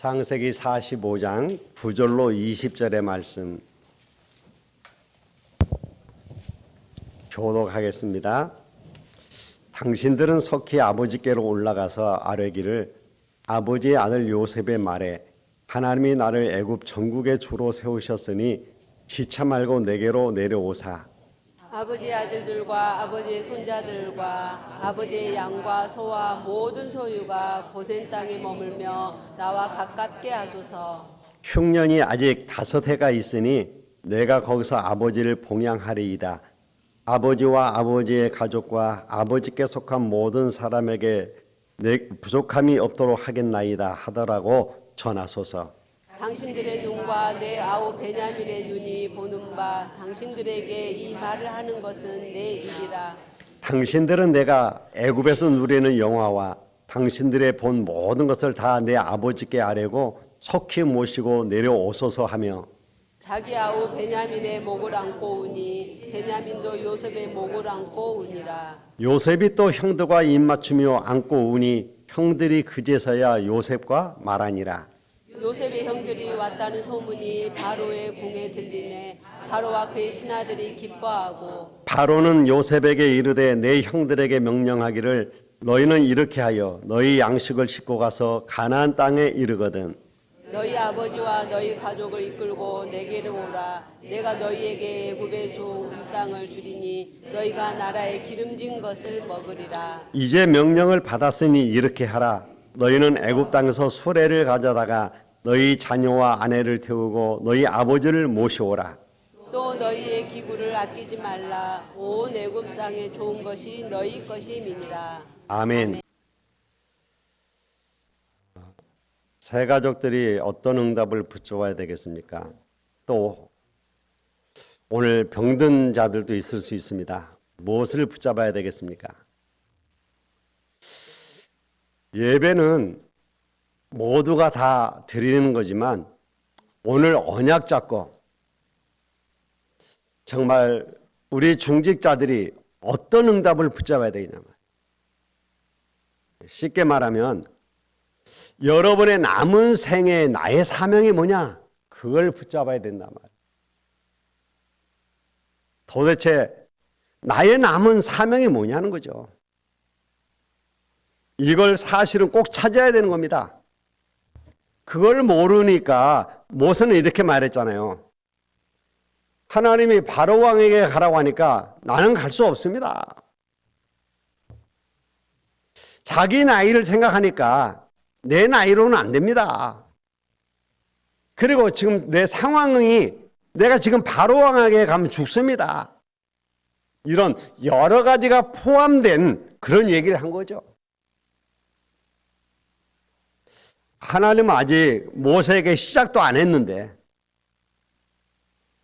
창세기 45장 9절로 20절의 말씀 교독하겠습니다. 당신들은 속히 아버지께로 올라가서 아뢰기를 아버지의 아들 요셉의 말에 하나님이 나를 애굽 전국의 주로 세우셨으니 지체 말고 내게로 내려오사 아버지의 아들들과 아버지의 손자들과 아버지의 양과 소와 모든 소유가 고센 땅에 머물며 나와 가깝게 하소서. 흉년이 아직 5해가 있으니 내가 거기서 아버지를 봉양하리이다. 아버지와 아버지의 가족과 아버지께 속한 모든 사람에게 내 부족함이 없도록 하겠나이다 하더라고 전하소서. 당신들의 눈과 내 아우 베냐민의 눈이 보는 바 당신들에게 이 말을 하는 것은 내 일이라. 당신들은 내가 애굽에서 누리는 영화와 당신들의 본 모든 것을 다 내 아버지께 아뢰고 속히 모시고 내려오소서 하며 자기 아우 베냐민의 목을 안고 우니 베냐민도 요셉의 목을 안고 우니라. 요셉이 또 형들과 입맞추며 안고 우니 형들이 그제서야 요셉과 말하니라. 요셉의 형들이 왔다는 소문이 바로의 궁에 들리매 바로와 그의 신하들이 기뻐하고 바로는 요셉에게 이르되 내 형들에게 명령하기를 너희는 이렇게 하여 너희 양식을 싣고 가서 가나안 땅에 이르거든 너희 아버지와 너희 가족을 이끌고 내게로 오라. 내가 너희에게 애굽의 좋은 땅을 주리니 너희가 나라의 기름진 것을 먹으리라. 이제 명령을 받았으니 이렇게 하라. 너희는 애굽 땅에서 수레를 가져다가 너희 자녀와 아내를 태우고 너희 아버지를 모셔오라. 또 너희의 기구를 아끼지 말라. 온 애굽 땅에 좋은 것이 너희 것임이니라. 아멘. 새 가족들이 어떤 응답을 붙여와야 되겠습니까? 또 오늘 병든 자들도 있을 수 있습니다. 무엇을 붙잡아야 되겠습니까? 예배는 모두가 다 드리는 거지만 오늘 언약 잡고 정말 우리 중직자들이 어떤 응답을 붙잡아야 되냐면 쉽게 말하면 여러분의 남은 생에 나의 사명이 뭐냐? 그걸 붙잡아야 된단 말이에요. 도대체 나의 남은 사명이 뭐냐는 거죠. 이걸 사실은 꼭 찾아야 되는 겁니다. 그걸 모르니까 모세는 이렇게 말했잖아요. 하나님이 바로 왕에게 가라고 하니까 나는 갈 수 없습니다. 자기 나이를 생각하니까 내 나이로는 안 됩니다. 그리고 지금 내 상황이 내가 지금 바로 왕에게 가면 죽습니다. 이런 여러 가지가 포함된 그런 얘기를 한 거죠. 하나님은 아직 모세에게 시작도 안 했는데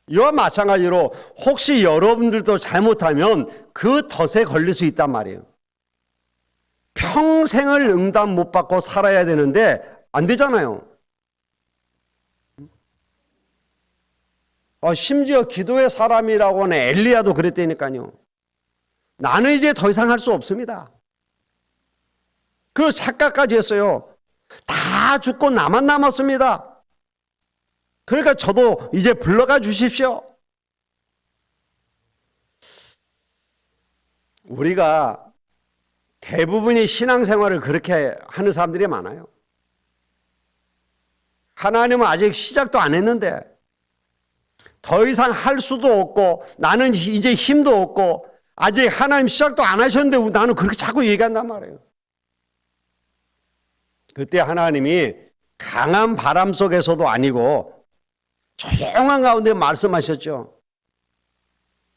이와 마찬가지로 혹시 여러분들도 잘못하면 그 덫에 걸릴 수 있단 말이에요. 평생을 응답 못 받고 살아야 되는데 안 되잖아요. 심지어 기도의 사람이라고 하는 엘리야도 그랬다니까요. 나는 이제 더 이상 할 수 없습니다. 그 착각까지 했어요. 다 죽고 나만 남았습니다. 그러니까 저도 이제 불러가 주십시오. 우리가 대부분이 신앙생활을 그렇게 하는 사람들이 많아요. 하나님은 아직 시작도 안 했는데 더 이상 할 수도 없고 나는 이제 힘도 없고 아직 하나님 시작도 안 하셨는데 나는 그렇게 자꾸 얘기한단 말이에요. 그때 하나님이 강한 바람 속에서도 아니고 조용한 가운데 말씀하셨죠.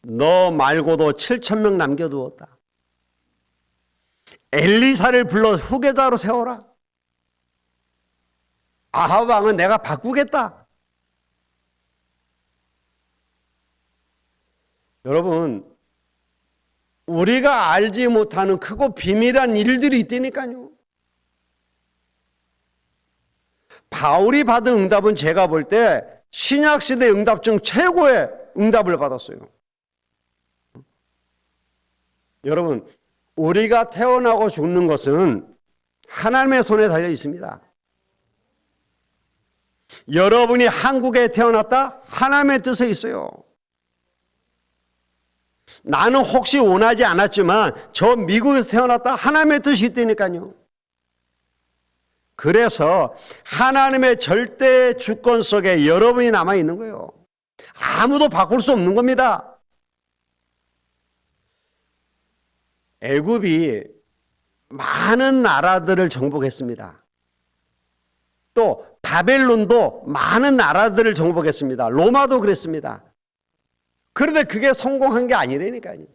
너 말고도 7,000명 남겨두었다. 엘리사를 불러 후계자로 세워라. 아합 왕은 내가 바꾸겠다. 여러분, 우리가 알지 못하는 크고 비밀한 일들이 있다니까요. 바울이 받은 응답은 제가 볼 때 신약시대 응답 중 최고의 응답을 받았어요. 여러분, 우리가 태어나고 죽는 것은 하나님의 손에 달려 있습니다. 여러분이 한국에 태어났다? 하나님의 뜻에 있어요. 나는 혹시 원하지 않았지만 저 미국에서 태어났다? 하나님의 뜻이 있다니까요. 그래서 하나님의 절대 주권 속에 여러분이 남아있는 거예요. 아무도 바꿀 수 없는 겁니다. 애굽이 많은 나라들을 정복했습니다. 또 바벨론도 많은 나라들을 정복했습니다. 로마도 그랬습니다. 그런데 그게 성공한 게 아니라니까요.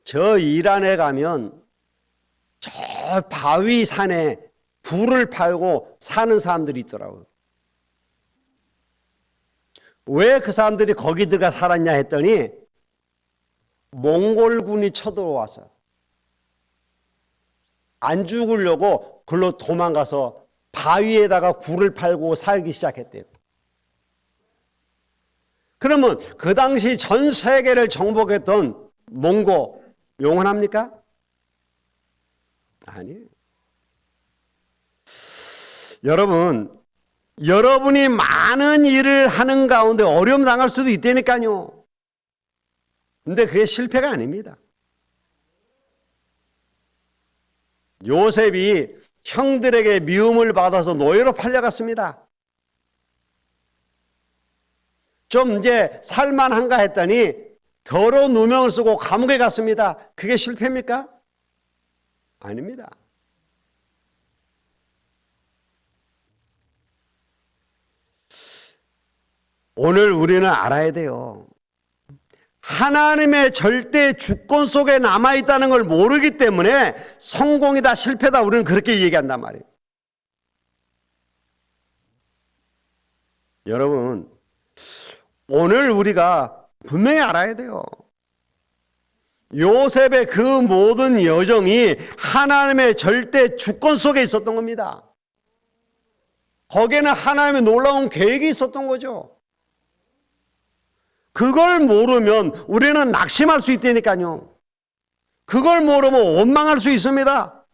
저 이란에 가면 저 바위 산에 불을 팔고 사는 사람들이 있더라고요. 왜 그 사람들이 거기 들어가 살았냐 했더니 몽골군이 쳐들어와서 안 죽으려고 글로 도망가서 바위에다가 굴을 팔고 살기 시작했대요. 그러면 그 당시 전 세계를 정복했던 몽고 영원합니까? 아니에요. 여러분, 여러분이 많은 일을 하는 가운데 어려움 당할 수도 있다니까요. 근데 그게 실패가 아닙니다. 요셉이 형들에게 미움을 받아서 노예로 팔려갔습니다. 좀 이제 살만한가 했더니 더러운 누명을 쓰고 감옥에 갔습니다. 그게 실패입니까? 아닙니다. 오늘 우리는 알아야 돼요. 하나님의 절대 주권 속에 남아있다는 걸 모르기 때문에 성공이다 실패다 우리는 그렇게 얘기한단 말이에요. 여러분, 오늘 우리가 분명히 알아야 돼요. 요셉의 그 모든 여정이 하나님의 절대 주권 속에 있었던 겁니다. 거기에는 하나님의 놀라운 계획이 있었던 거죠. 그걸 모르면 우리는 낙심할 수 있다니까요. 그걸 모르면 원망할 수 있습니다.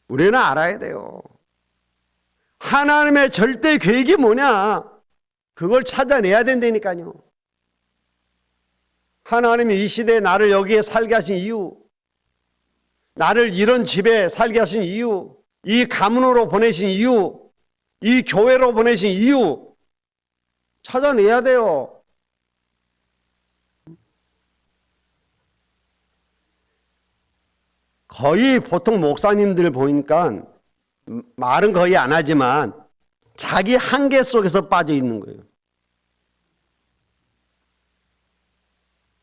우리는 알아야 돼요. 하나님의 절대 계획이 뭐냐? 그걸 찾아내야 된다니까요. 하나님이 이 시대에 나를 여기에 살게 하신 이유, 나를 이런 집에 살게 하신 이유, 이 가문으로 보내신 이유, 이 교회로 보내신 이유 찾아내야 돼요. 거의 보통 목사님들 보니까 말은 거의 안 하지만 자기 한계 속에서 빠져 있는 거예요.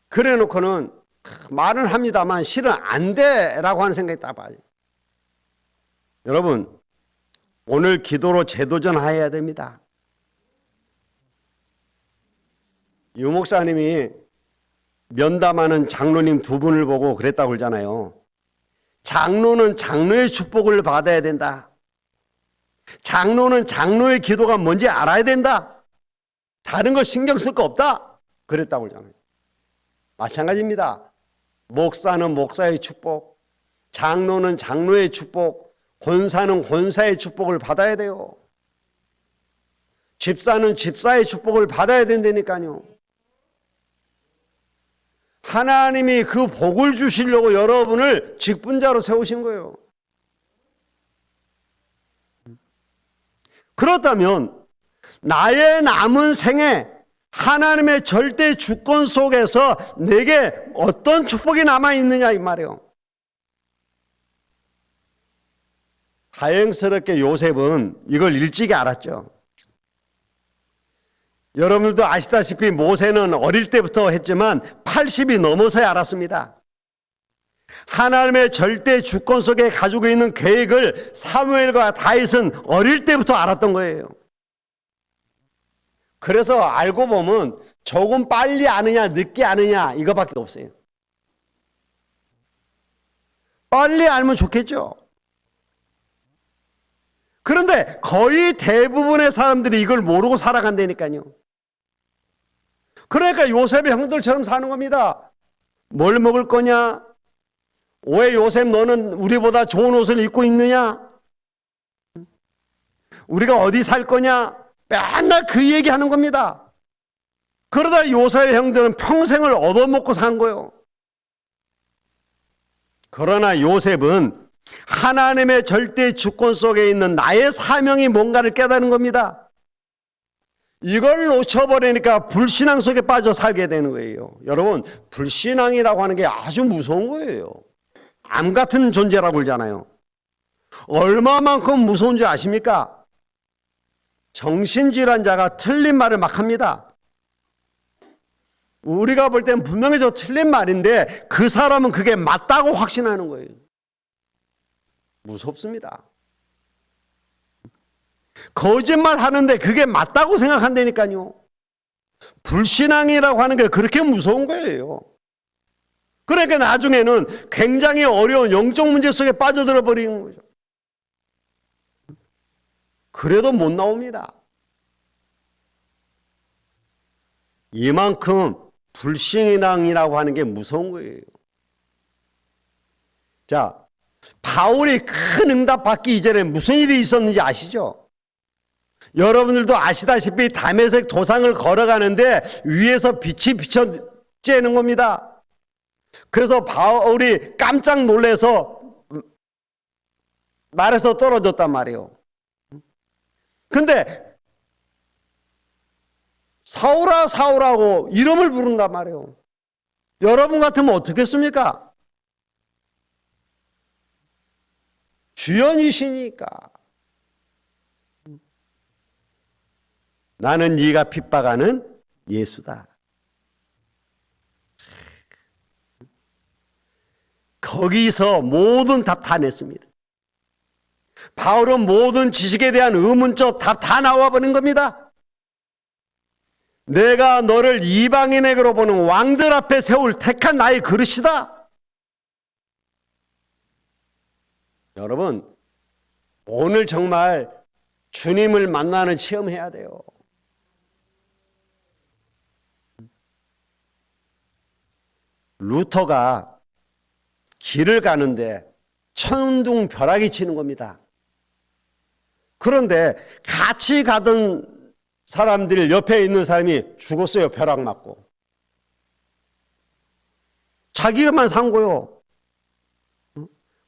그래 놓고는 말은 합니다만 실은 안 돼라고 하는 생각이 딱 빠져요. 여러분, 오늘 기도로 재도전해야 됩니다. 유 목사님이 면담하는 장로님 두 분을 보고 그랬다고 그러잖아요. 장로는 장로의 축복을 받아야 된다. 장로는 장로의 기도가 뭔지 알아야 된다. 다른 거 신경 쓸 거 없다. 그랬다고 그러잖아요. 마찬가지입니다. 목사는 목사의 축복, 장로는 장로의 축복, 권사는 권사의 축복을 받아야 돼요. 집사는 집사의 축복을 받아야 된다니까요. 하나님이 그 복을 주시려고 여러분을 직분자로 세우신 거예요. 그렇다면 나의 남은 생에 하나님의 절대 주권 속에서 내게 어떤 축복이 남아있느냐 이 말이에요. 다행스럽게 요셉은 이걸 일찍이 알았죠. 여러분들도 아시다시피 모세는 어릴 때부터 했지만 80이 넘어서야 알았습니다. 하나님의 절대 주권 속에 가지고 있는 계획을 사무엘과 다윗은 어릴 때부터 알았던 거예요. 그래서 알고 보면 조금 빨리 아느냐 늦게 아느냐 이거밖에 없어요. 빨리 알면 좋겠죠. 그런데 거의 대부분의 사람들이 이걸 모르고 살아간다니까요. 그러니까 요셉의 형들처럼 사는 겁니다. 뭘 먹을 거냐? 왜 요셉 너는 우리보다 좋은 옷을 입고 있느냐? 우리가 어디 살 거냐? 맨날 그 얘기하는 겁니다. 그러다 요셉의 형들은 평생을 얻어먹고 산 거예요. 그러나 요셉은 하나님의 절대 주권 속에 있는 나의 사명이 뭔가를 깨닫는 겁니다. 이걸 놓쳐버리니까 불신앙 속에 빠져 살게 되는 거예요. 여러분, 불신앙이라고 하는 게 아주 무서운 거예요. 암 같은 존재라고 그러잖아요. 얼마만큼 무서운 줄 아십니까? 정신질환자가 틀린 말을 막 합니다. 우리가 볼 땐 분명히 저 틀린 말인데 그 사람은 그게 맞다고 확신하는 거예요. 무섭습니다. 거짓말 하는데 그게 맞다고 생각한다니까요. 불신앙이라고 하는 게 그렇게 무서운 거예요. 그러니까 나중에는 굉장히 어려운 영적 문제 속에 빠져들어 버리는 거죠. 그래도 못 나옵니다. 이만큼 불신앙이라고 하는 게 무서운 거예요. 자, 바울이 큰 응답 받기 이전에 무슨 일이 있었는지 아시죠? 여러분들도 아시다시피 다메섹 도상을 걸어가는데 위에서 빛이 비춰지는 겁니다. 그래서 바울이 깜짝 놀라서 말에서 떨어졌단 말이에요. 근데 사울아 사울하고 이름을 부른단 말이에요. 여러분 같으면 어떻겠습니까? 주연이시니까. 나는 네가 핍박하는 예수다. 거기서 모든 답 다 냈습니다. 바울은 모든 지식에 대한 의문점 답 다 나와버린 겁니다. 내가 너를 이방인에게로 보는 왕들 앞에 세울 택한 나의 그릇이다. 여러분, 오늘 정말 주님을 만나는 체험해야 돼요. 루터가 길을 가는데 천둥벼락이 치는 겁니다. 그런데 같이 가던 사람들 옆에 있는 사람이 죽었어요. 벼락 맞고. 자기가만 산 거요.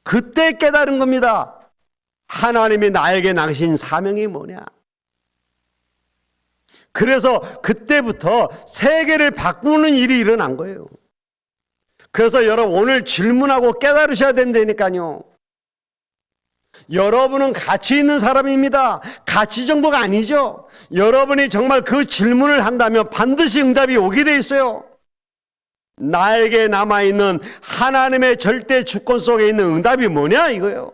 그때 깨달은 겁니다. 하나님이 나에게 나신 사명이 뭐냐. 그래서 그때부터 세계를 바꾸는 일이 일어난 거예요. 그래서 여러분 오늘 질문하고 깨달으셔야 된다니까요. 여러분은 가치 있는 사람입니다. 가치 정도가 아니죠. 여러분이 정말 그 질문을 한다면 반드시 응답이 오게 돼 있어요. 나에게 남아있는 하나님의 절대 주권 속에 있는 응답이 뭐냐 이거예요.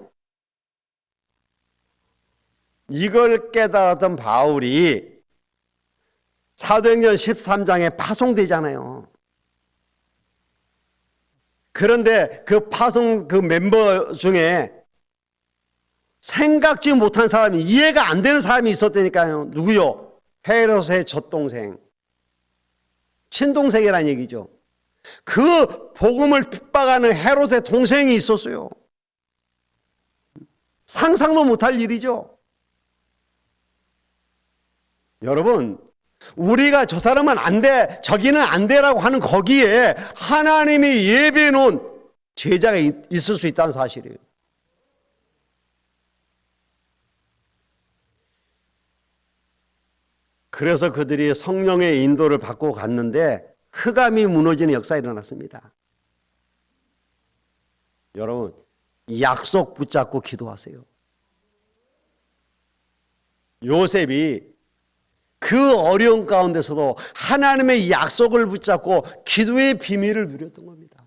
이걸 깨달았던 바울이 사도행전 13장에 파송되잖아요. 그런데 그 파송 그 멤버 중에 생각지 못한 사람이, 이해가 안 되는 사람이 있었다니까요. 누구요? 헤롯의 젖동생, 친동생이라는 얘기죠. 그 복음을 핍박하는 헤롯의 동생이 있었어요. 상상도 못할 일이죠. 여러분, 우리가 저 사람은 안 돼, 저기는 안 돼라고 하는 거기에 하나님이 예비해 놓은 제자가 있을 수 있다는 사실이에요. 그래서 그들이 성령의 인도를 받고 갔는데 흑암이 무너지는 역사가 일어났습니다. 여러분, 약속 붙잡고 기도하세요. 요셉이 그 어려운 가운데서도 하나님의 약속을 붙잡고 기도의 비밀을 누렸던 겁니다.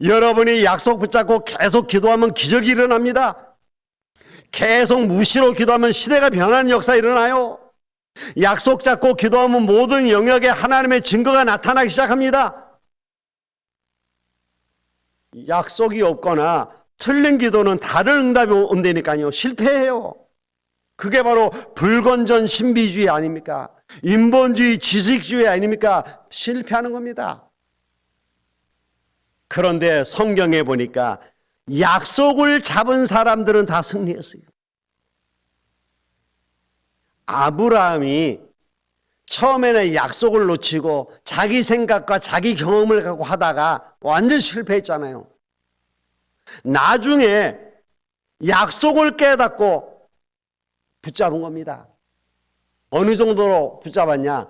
여러분이 약속 붙잡고 계속 기도하면 기적이 일어납니다. 계속 무시로 기도하면 시대가 변하는 역사 일어나요. 약속 잡고 기도하면 모든 영역에 하나님의 증거가 나타나기 시작합니다. 약속이 없거나 틀린 기도는 다른 응답이 온다니까요. 실패해요. 그게 바로 불건전 신비주의 아닙니까? 인본주의 지식주의 아닙니까? 실패하는 겁니다. 그런데 성경에 보니까 약속을 잡은 사람들은 다 승리했어요. 아브라함이 처음에는 약속을 놓치고 자기 생각과 자기 경험을 갖고 하다가 완전 실패했잖아요. 나중에 약속을 깨닫고 붙잡은 겁니다. 어느 정도로 붙잡았냐?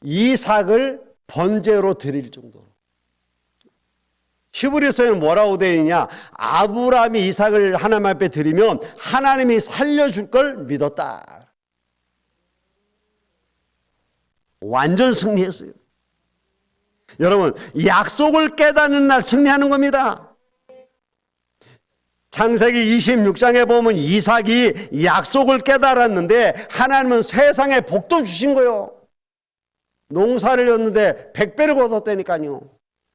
이삭을 번제로 드릴 정도로. 히브리서에는 뭐라고 되어 있냐? 아브라함이 이삭을 하나님 앞에 드리면 하나님이 살려줄 걸 믿었다. 완전 승리했어요. 여러분, 약속을 깨닫는 날 승리하는 겁니다. 창세기 26장에 보면 이삭이 약속을 깨달았는데 하나님은 세상에 복도 주신 거예요. 농사를 였는데 100배를 거뒀다니까요.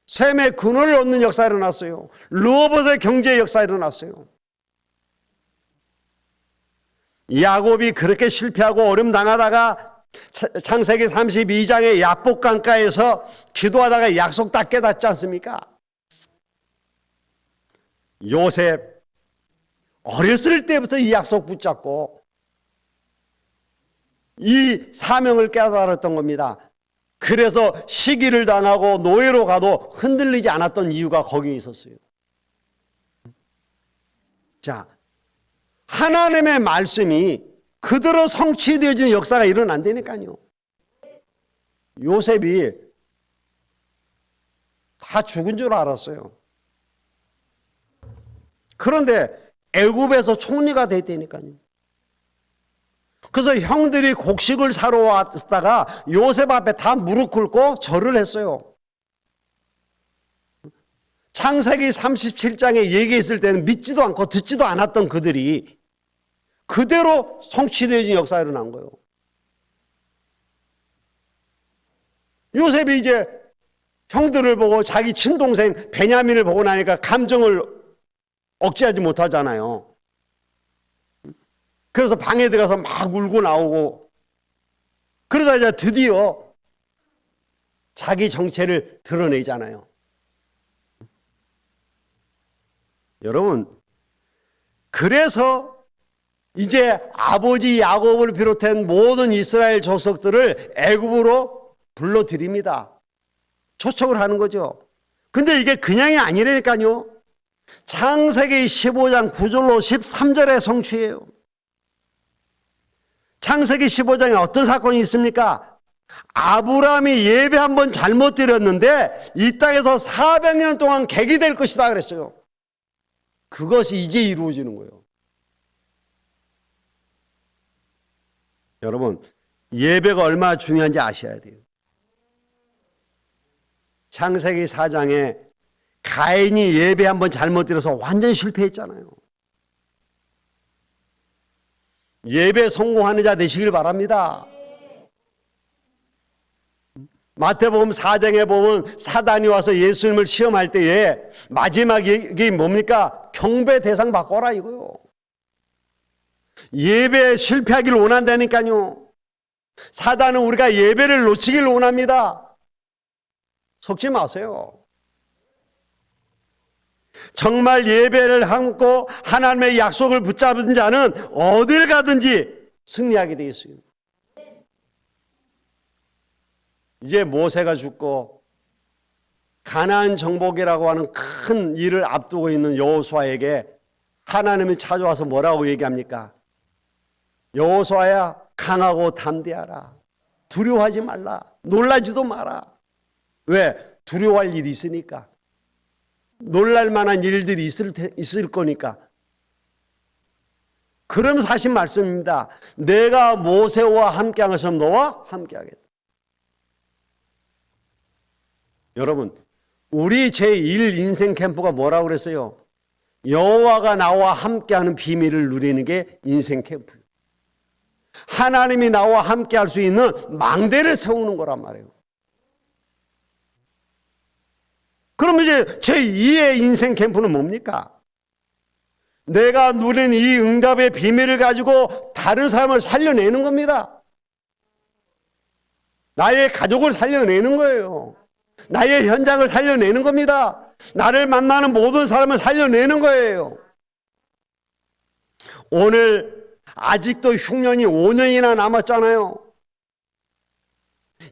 셈의 근원을 얻는 역사가 일어났어요. 르호봇의 경제 역사가 일어났어요. 야곱이 그렇게 실패하고 어려움 당하다가 창세기 32장의 야복 강가에서 기도하다가 약속 다 깨닫지 않습니까? 요셉 어렸을 때부터 이 약속 붙잡고 이 사명을 깨달았던 겁니다. 그래서 시기를 당하고 노예로 가도 흔들리지 않았던 이유가 거기에 있었어요. 자, 하나님의 말씀이 그대로 성취되어지는 역사가 일어난다니까요. 요셉이 다 죽은 줄 알았어요. 그런데 애굽에서 총리가 됐다니까요. 그래서 형들이 곡식을 사러 왔다가 요셉 앞에 다 무릎 꿇고 절을 했어요. 창세기 37장에 얘기했을 때는 믿지도 않고 듣지도 않았던 그들이 그대로 성취되어진 역사가 일어난 거예요. 요셉이 이제 형들을 보고 자기 친동생 베냐민을 보고 나니까 감정을 억제하지 못하잖아요. 그래서 방에 들어가서 막 울고 나오고 그러다 이제 드디어 자기 정체를 드러내잖아요. 여러분, 그래서 이제 아버지 야곱을 비롯한 모든 이스라엘 족속들을 애굽으로 불러들입니다. 초청을 하는 거죠. 근데 이게 그냥이 아니라니까요. 창세기 15장 9절로 13절의 성취예요. 창세기 15장에 어떤 사건이 있습니까? 아브라함이 예배 한번 잘못 드렸는데 이 땅에서 400년 동안 객이 될 것이다 그랬어요. 그것이 이제 이루어지는 거예요. 여러분, 예배가 얼마나 중요한지 아셔야 돼요. 창세기 4장에 가인이 예배 한번 잘못 드려서 완전 실패했잖아요. 예배 성공하는 자 되시길 바랍니다. 마태복음 4장에 보면 사단이 와서 예수님을 시험할 때에 마지막 얘기 뭡니까? 경배 대상 바꿔라 이거요. 예배 실패하기를 원한다니까요. 사단은 우리가 예배를 놓치길 원합니다. 속지 마세요. 정말 예배를 함고 하나님의 약속을 붙잡은 자는 어딜 가든지 승리하게 되어 있어요. 이제 모세가 죽고 가나안 정복이라고 하는 큰 일을 앞두고 있는 여호수아에게 하나님이 찾아와서 뭐라고 얘기합니까? 여호수아야, 강하고 담대하라. 두려워하지 말라. 놀라지도 마라. 왜? 두려워할 일이 있으니까. 놀랄 만한 일들이 있을 거니까. 그러면서 하신 말씀입니다. 내가 모세와 함께한 것처럼 너와 함께하겠다. 여러분, 우리 제1 인생 캠프가 뭐라고 그랬어요? 여호와가 나와 함께하는 비밀을 누리는 게 인생 캠프예요. 하나님이 나와 함께할 수 있는 망대를 세우는 거란 말이에요. 그럼 이제 제2의 인생 캠프는 뭡니까? 내가 누린 이 응답의 비밀을 가지고 다른 사람을 살려내는 겁니다. 나의 가족을 살려내는 거예요. 나의 현장을 살려내는 겁니다. 나를 만나는 모든 사람을 살려내는 거예요. 오늘 아직도 흉년이 5년이나 남았잖아요.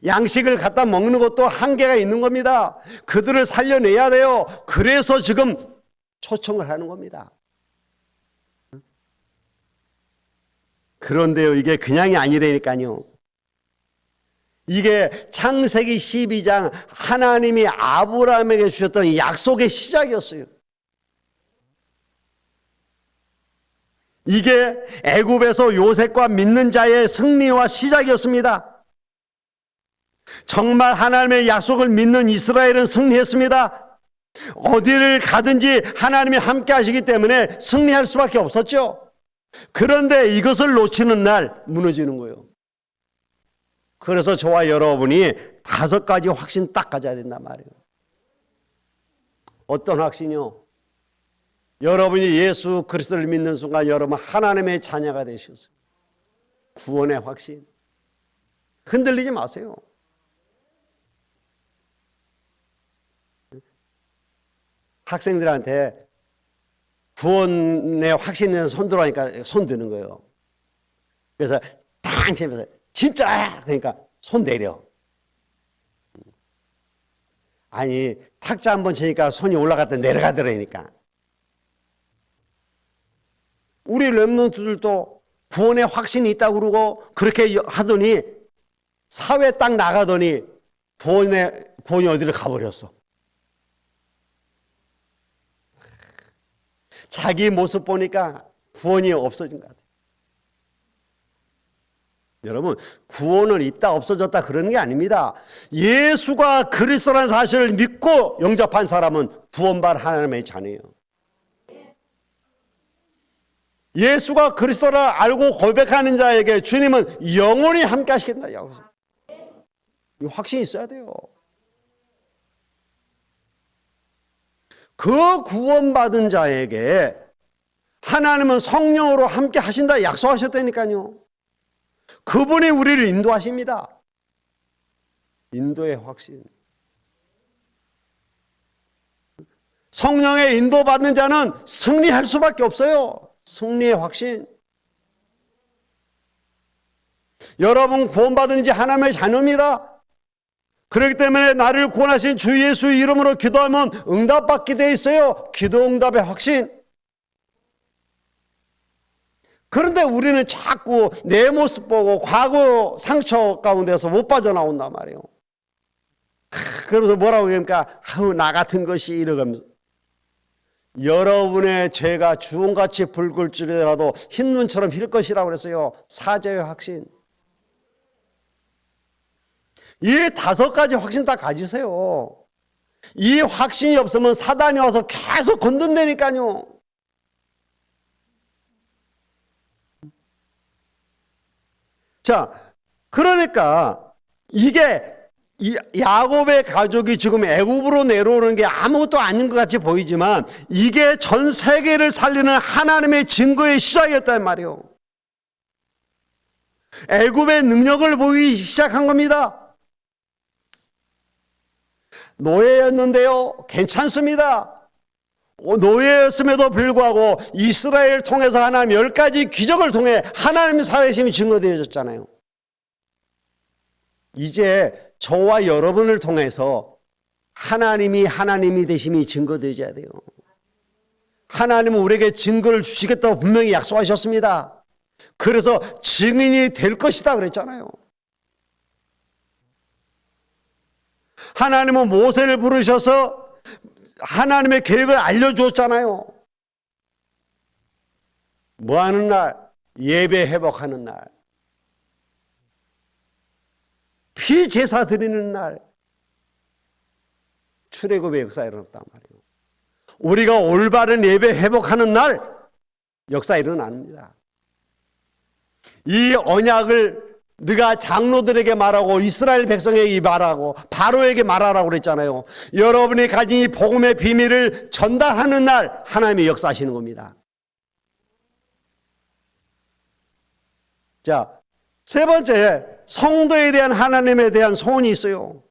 양식을 갖다 먹는 것도 한계가 있는 겁니다. 그들을 살려내야 돼요. 그래서 지금 초청을 하는 겁니다. 그런데요, 이게 그냥이 아니라니까요. 이게 창세기 12장 하나님이 아브라함에게 주셨던 약속의 시작이었어요. 이게 애굽에서 요셉과 믿는 자의 승리와 시작이었습니다. 정말 하나님의 약속을 믿는 이스라엘은 승리했습니다. 어디를 가든지 하나님이 함께 하시기 때문에 승리할 수밖에 없었죠. 그런데 이것을 놓치는 날 무너지는 거예요. 그래서 저와 여러분이 5가지 확신 딱 가져야 된단 말이에요. 어떤 확신이요? 여러분이 예수 그리스도를 믿는 순간 여러분 하나님의 자녀가 되셨어요. 구원의 확신. 흔들리지 마세요. 학생들한테 구원의 확신에 손 들어가니까 손 드는 거예요. 그래서 탕 치면서 진짜야! 그러니까 손 내려. 아니 탁자 한번 치니까 손이 올라갔다 내려가더라니까. 우리 렘넌트들도 구원의 확신이 있다고 그러고 그렇게 하더니 사회 딱 나가더니 구원이 어디를 가버렸어. 자기 모습 보니까 구원이 없어진 것 같아요. 여러분, 구원은 있다 없어졌다 그러는 게 아닙니다. 예수가 그리스도라는 사실을 믿고 영접한 사람은 구원받은 하나님의 자녀예요. 예수가 그리스도라 알고 고백하는 자에게 주님은 영원히 함께 하시겠다. 이 확신이 있어야 돼요. 그 구원받은 자에게 하나님은 성령으로 함께 하신다 약속하셨다니까요. 그분이 우리를 인도하십니다. 인도의 확신. 성령의 인도받는 자는 승리할 수밖에 없어요. 승리의 확신. 여러분 구원받은 지 하나님의 자녀입니다. 그렇기 때문에 나를 구원하신 주 예수 이름으로 기도하면 응답받게 되어 있어요. 기도 응답의 확신. 그런데 우리는 자꾸 내 모습 보고 과거 상처 가운데서 못 빠져나온단 말이에요. 그러면서 뭐라고 합니까? 나 같은 것이 이러면서. 여러분의 죄가 주홍같이 붉을 줄이라도 흰 눈처럼 힐 것이라고 그랬어요. 사죄의 확신. 이 5가지 확신 다 가지세요. 이 확신이 없으면 사단이 와서 계속 건든다니까요. 자, 그러니까 이게 야곱의 가족이 지금 애굽으로 내려오는 게 아무것도 아닌 것 같이 보이지만 이게 전 세계를 살리는 하나님의 증거의 시작이었단 말이에요. 애굽의 능력을 보이기 시작한 겁니다. 노예였는데요, 괜찮습니다. 노예였음에도 불구하고 이스라엘을 통해서 하나님 10가지 기적을 통해 하나님의 살아계심이 증거되어졌잖아요. 이제 저와 여러분을 통해서 하나님이 되심이 증거되어져야 돼요. 하나님은 우리에게 증거를 주시겠다고 분명히 약속하셨습니다. 그래서 증인이 될 것이다 그랬잖아요. 하나님은 모세를 부르셔서 하나님의 계획을 알려주었잖아요. 뭐 하는 날? 예배 회복하는 날. 피 제사 드리는 날. 출애굽의 역사에 일어났단 말이에요. 우리가 올바른 예배 회복하는 날 역사에 일어납니다. 이 언약을 네가 장로들에게 말하고 이스라엘 백성에게 말하고 바로에게 말하라고 그랬잖아요. 여러분이 가진 이 복음의 비밀을 전달하는 날 하나님이 역사하시는 겁니다. 자, 세 번째, 성도에 대한 하나님에 대한 소원이 있어요.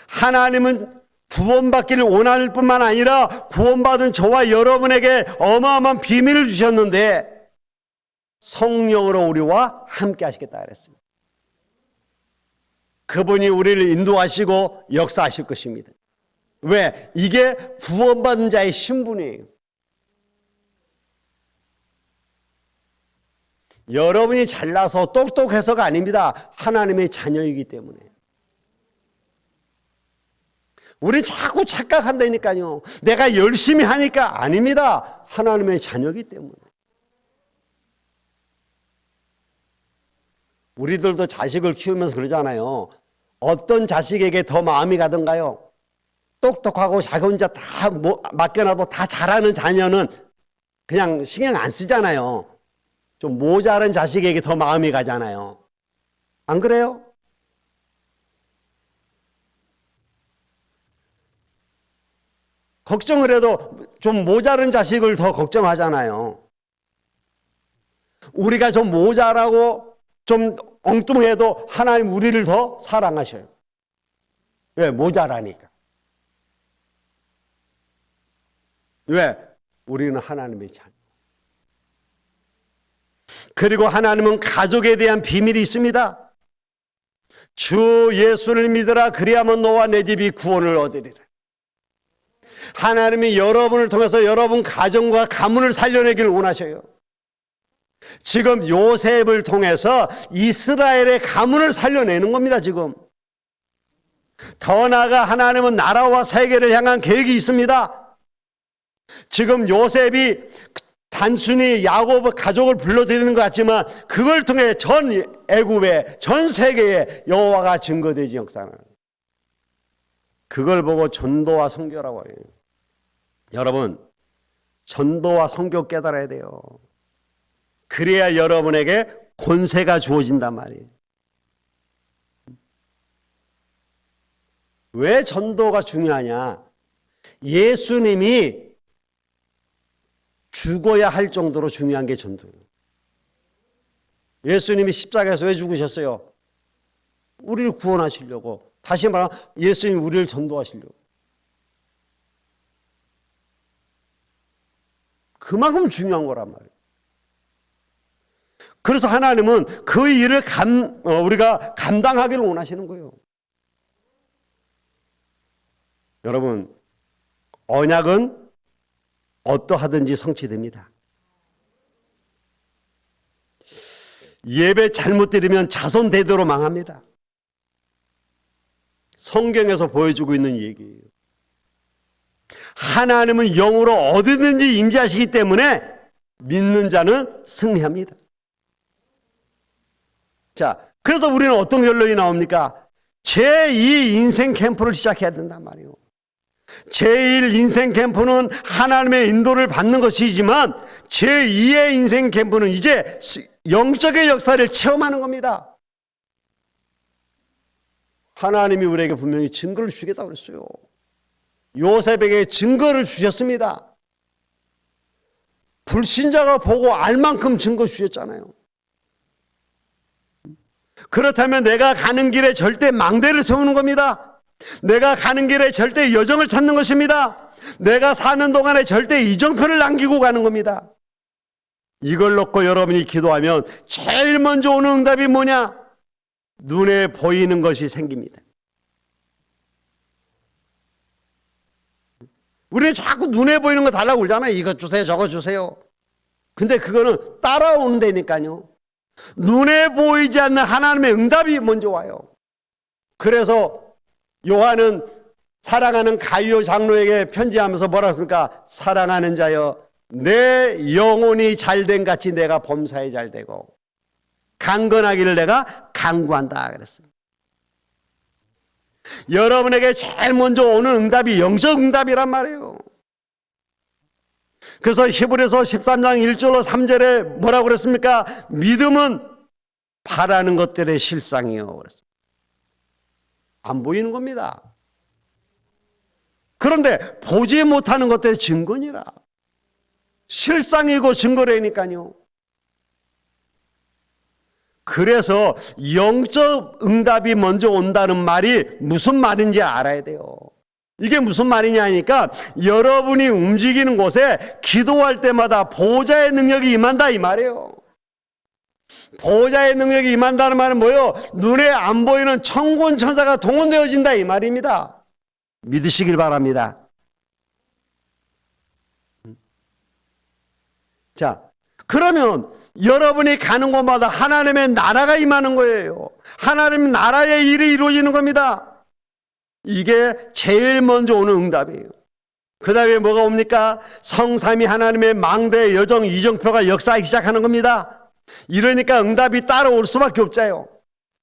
하나님은 구원받기를 원할 뿐만 아니라 구원받은 저와 여러분에게 어마어마한 비밀을 주셨는데 성령으로 우리와 함께 하시겠다 그랬습니다. 그분이 우리를 인도하시고 역사하실 것입니다. 왜? 이게 구원받은 자의 신분이에요. 여러분이 잘나서 똑똑해서가 아닙니다. 하나님의 자녀이기 때문에. 우리 자꾸 착각한다니까요. 내가 열심히 하니까 아닙니다. 하나님의 자녀이기 때문에. 우리들도 자식을 키우면서 그러잖아요. 어떤 자식에게 더 마음이 가던가요? 똑똑하고 자기 혼자 다 맡겨놔도 다 잘하는 자녀는 그냥 신경 안 쓰잖아요. 좀 모자란 자식에게 더 마음이 가잖아요. 안 그래요? 걱정을 해도 좀 모자란 자식을 더 걱정하잖아요. 우리가 좀 모자라고 좀 엉뚱해도 하나님 우리를 더 사랑하셔요. 왜? 모자라니까. 왜? 우리는 하나님의 자녀. 그리고 하나님은 가족에 대한 비밀이 있습니다. 주 예수를 믿으라 그리하면 너와 내 집이 구원을 얻으리라. 하나님이 여러분을 통해서 여러분 가정과 가문을 살려내기를 원하셔요. 지금 요셉을 통해서 이스라엘의 가문을 살려내는 겁니다. 지금 더 나아가 하나님은 나라와 세계를 향한 계획이 있습니다. 지금 요셉이 단순히 야곱 가족을 불러들이는 것 같지만 그걸 통해 전 애굽에 전 세계에 여호와가 증거되지 역사는. 그걸 보고 전도와 선교라고 해요. 여러분, 전도와 선교 깨달아야 돼요. 그래야 여러분에게 권세가 주어진단 말이에요. 왜 전도가 중요하냐? 예수님이 죽어야 할 정도로 중요한 게 전도예요. 예수님이 십자가에서 왜 죽으셨어요? 우리를 구원하시려고. 다시 말하면 예수님이 우리를 전도하시려고. 그만큼 중요한 거란 말이에요. 그래서 하나님은 그 일을 우리가 감당하기를 원하시는 거예요. 여러분, 언약은 어떠하든지 성취됩니다. 예배 잘못 드리면 자손 대대로 망합니다. 성경에서 보여주고 있는 얘기예요. 하나님은 영으로 어디든지 임재하시기 때문에 믿는 자는 승리합니다. 자, 그래서 우리는 어떤 결론이 나옵니까? 제2 인생 캠프를 시작해야 된단 말이에요. 제1 인생 캠프는 하나님의 인도를 받는 것이지만 제2의 인생 캠프는 이제 영적의 역사를 체험하는 겁니다. 하나님이 우리에게 분명히 증거를 주겠다고 그랬어요. 요셉에게 증거를 주셨습니다. 불신자가 보고 알 만큼 증거 주셨잖아요. 그렇다면 내가 가는 길에 절대 망대를 세우는 겁니다. 내가 가는 길에 절대 여정을 찾는 것입니다. 내가 사는 동안에 절대 이정표를 남기고 가는 겁니다. 이걸 놓고 여러분이 기도하면 제일 먼저 오는 응답이 뭐냐? 눈에 보이는 것이 생깁니다. 우리는 자꾸 눈에 보이는 거 달라고 그러잖아요. 이것 주세요, 저거 주세요. 근데 그거는 따라오는다니까요. 눈에 보이지 않는 하나님의 응답이 먼저 와요. 그래서 요한은 사랑하는 가이오 장로에게 편지하면서 뭐라 했습니까? 사랑하는 자여, 내 영혼이 잘된 같이 내가 범사에 잘되고 강건하기를 내가 간구한다 그랬습니다. 여러분에게 제일 먼저 오는 응답이 영적 응답이란 말이에요. 그래서 히브리서 13장 1절로 3절에 뭐라고 그랬습니까? 믿음은 바라는 것들의 실상이요 그랬습니다. 안 보이는 겁니다. 그런데 보지 못하는 것들의 증거니라. 실상이고 증거라니까요. 그래서 영적 응답이 먼저 온다는 말이 무슨 말인지 알아야 돼요. 이게 무슨 말이냐 하니까 여러분이 움직이는 곳에 기도할 때마다 보호자의 능력이 임한다 이 말이에요. 보호자의 능력이 임한다는 말은 뭐예요? 눈에 안 보이는 천군 천사가 동원되어진다 이 말입니다. 믿으시길 바랍니다. 자, 그러면 여러분이 가는 곳마다 하나님의 나라가 임하는 거예요. 하나님 나라의 일이 이루어지는 겁니다. 이게 제일 먼저 오는 응답이에요. 그 다음에 뭐가 옵니까? 성삼위 하나님의 망대 여정 이정표가 역사하기 시작하는 겁니다. 이러니까 응답이 따라올 수밖에 없잖아요.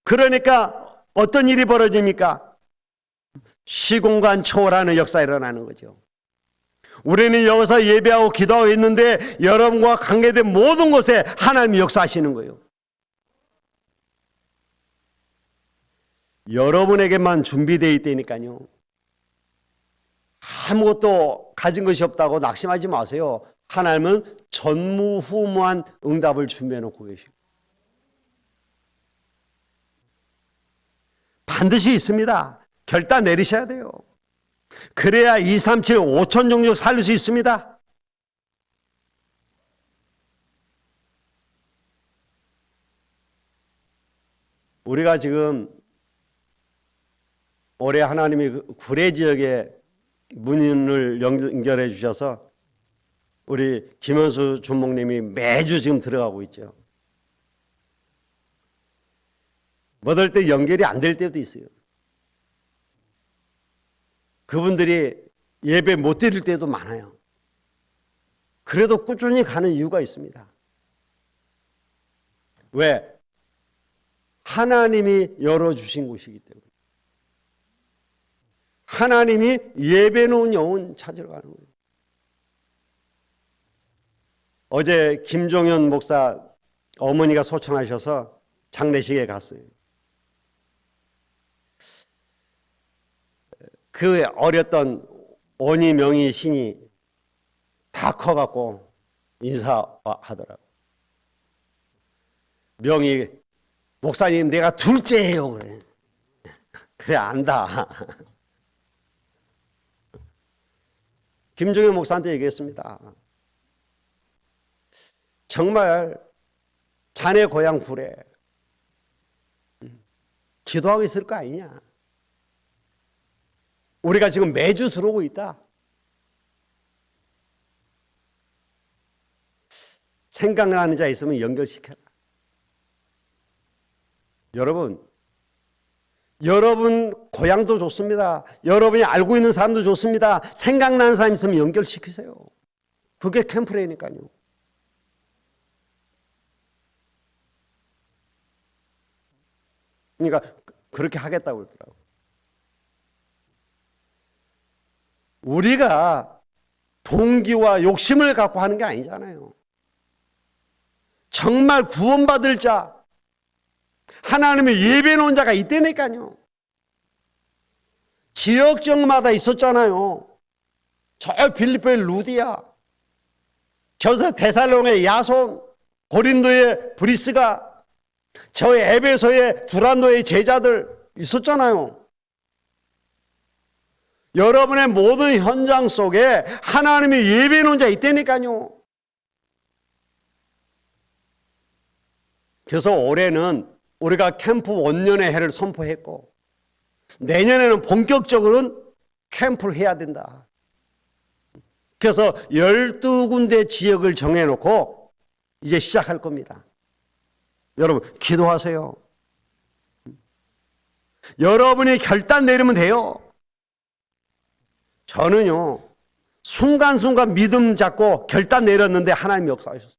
그러니까 어떤 일이 벌어집니까? 시공간 초월하는 역사가 일어나는 거죠. 우리는 여기서 예배하고 기도하고 있는데 여러분과 관계된 모든 곳에 하나님이 역사하시는 거예요. 여러분에게만 준비되어 있다니까요. 아무것도 가진 것이 없다고 낙심하지 마세요. 하나님은 전무후무한 응답을 준비해 놓고 계시고 반드시 있습니다. 결단 내리셔야 돼요. 그래야 237, 5천 종족 살릴 수 있습니다. 우리가 지금 올해 하나님이 구례 지역에 문을 연결해 주셔서 우리 김현수 준목님이 매주 지금 들어가고 있죠. 못할 때 연결이 안 될 때도 있어요. 그분들이 예배 못 드릴 때도 많아요. 그래도 꾸준히 가는 이유가 있습니다. 왜? 하나님이 열어주신 곳이기 때문에. 하나님이 예배 놓은 영혼 찾으러 가는 거예요. 어제 김종현 목사 어머니가 소천하셔서 장례식에 갔어요. 그 어렸던 원희 명희 신이 다 커갖고 인사하더라고. 명희 목사님 내가 둘째예요 그래. 그래 안다. 김종현 목사한테 얘기했습니다. 정말 자네 고향 구례 기도하고 있을 거 아니냐. 우리가 지금 매주 들어오고 있다. 생각나는 자 있으면 연결시켜라. 여러분 고향도 좋습니다. 여러분이 알고 있는 사람도 좋습니다. 생각나는 사람 있으면 연결시키세요. 그게 캠프레니까요. 그러니까 그렇게 하겠다고 그러더라고요. 우리가 동기와 욕심을 갖고 하는 게 아니잖아요. 정말 구원받을 자, 하나님의 예배 놓은 자가 있다니까요. 지역적마다 있었잖아요. 저 빌립보의 루디아, 저서 데살로니가의 야손, 고린도의 브리스가, 저 에베소의 두란노의 제자들 있었잖아요. 여러분의 모든 현장 속에 하나님의 예배 놓은 자 있다니까요. 그래서 올해는 우리가 캠프 원년의 해를 선포했고 내년에는 본격적으로는 캠프를 해야 된다. 그래서 12군데 지역을 정해놓고 이제 시작할 겁니다. 여러분 기도하세요. 여러분이 결단 내리면 돼요. 저는요 순간순간 믿음 잡고 결단 내렸는데 하나님이 역사하셨어요.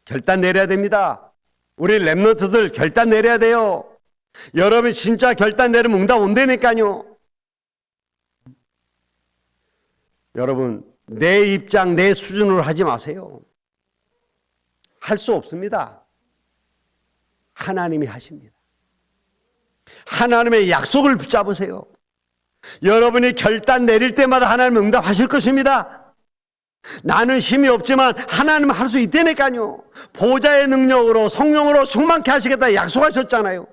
결단 내려야 됩니다. 우리 랩런트들 결단 내려야 돼요. 여러분이 진짜 결단 내리면 응답 온다니까요. 여러분 내 입장 내 수준으로 하지 마세요. 할 수 없습니다. 하나님이 하십니다. 하나님의 약속을 붙잡으세요. 여러분이 결단 내릴 때마다 하나님은 응답하실 것입니다. 나는 힘이 없지만 하나님은 할 수 있다니까요. 보좌의 능력으로 성령으로 충만케 하시겠다 약속하셨잖아요.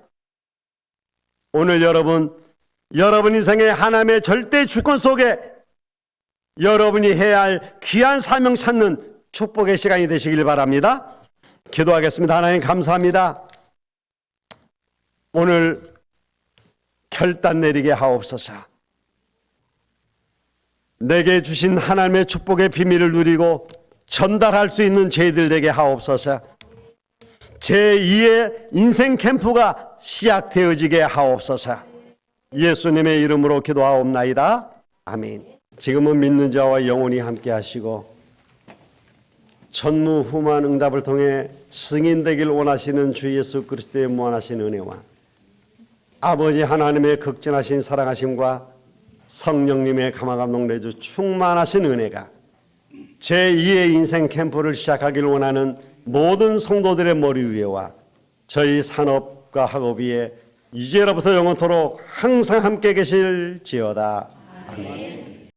오늘 여러분 인생의 하나님의 절대 주권 속에 여러분이 해야 할 귀한 사명 찾는 축복의 시간이 되시길 바랍니다. 기도하겠습니다. 하나님 감사합니다. 오늘 결단 내리게 하옵소서. 내게 주신 하나님의 축복의 비밀을 누리고 전달할 수 있는 저희들 되게 하옵소서. 제2의 인생 캠프가 시작되어지게 하옵소서. 예수님의 이름으로 기도하옵나이다. 아멘. 지금은 믿는 자와 영원히 함께 하시고 전무후무한 응답을 통해 승인되길 원하시는 주 예수 그리스도의 무한하신 은혜와 아버지 하나님의 극진하신 사랑하심과 성령님의 감화감동 내주 충만하신 은혜가 제2의 인생 캠프를 시작하길 원하는 모든 성도들의 머리 위에와 저희 산업과 학업 위에 이제로부터 영원토록 항상 함께 계실지어다. 아멘.